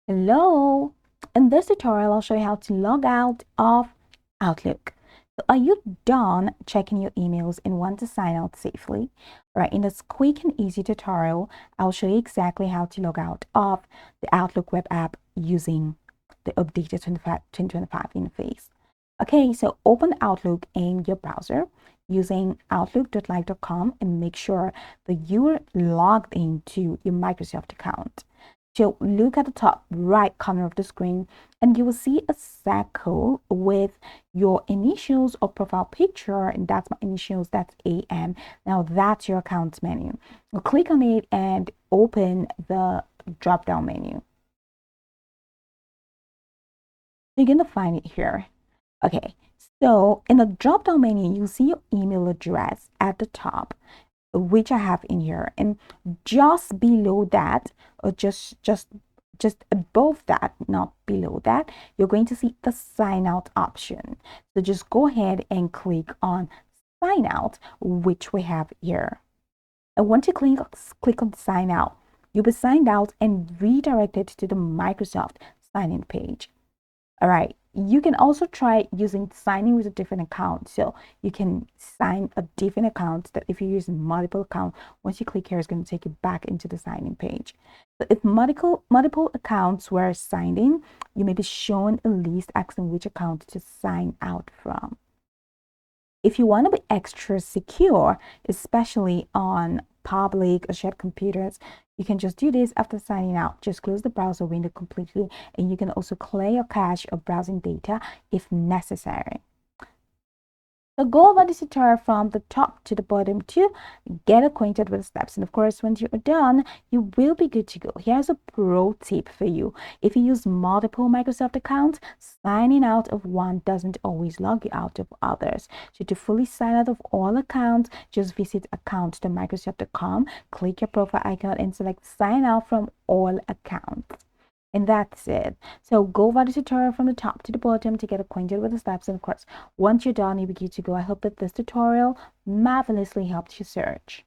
Hello! In this tutorial, I'll show you how to log out of Outlook. So are you done checking your emails and want to sign out safely? Right, in this quick and easy tutorial, I'll show you exactly how to log out of the Outlook web app using the updated 2025 interface. Okay, so open Outlook in your browser using outlook.live.com and make sure that you're logged into your Microsoft account. So look at the top right corner of the screen and you will see a circle with your initials or profile picture, and that's my initials, that's AM. Now that's your account menu. We'll click on it and open the drop down menu. You're going to find it here. Okay, so in the drop down menu, you see your email address at the top, which I have in here, and just below that, or just above that, not below that, you're going to see the sign out option. So just go ahead and click on sign out, which we have here. And once you click on sign out, you'll be signed out and redirected to the Microsoft sign in page. All right, you can also try using signing with a different account. So you can sign a different account that if you're using multiple accounts, once you click here, it's going to take you back into the sign-in page. So if multiple accounts were signed in, you may be shown a list asking which account to sign out from. If you want to be extra secure, especially on public or shared computers, you can just do this after signing out. Just close the browser window completely, and you can also clear your cache or browsing data if necessary. So go over this tutorial from the top to the bottom to get acquainted with the steps. And of course, once you're done, you will be good to go. Here's a pro tip for you. If you use multiple Microsoft accounts, signing out of one doesn't always log you out of others. So to fully sign out of all accounts, just visit account.microsoft.com, click your profile icon and select sign out from all accounts. And that's it. So go over the tutorial from the top to the bottom to get acquainted with the steps. And of course, once you're done, you'll be good to go. I hope that this tutorial marvelously helped you search.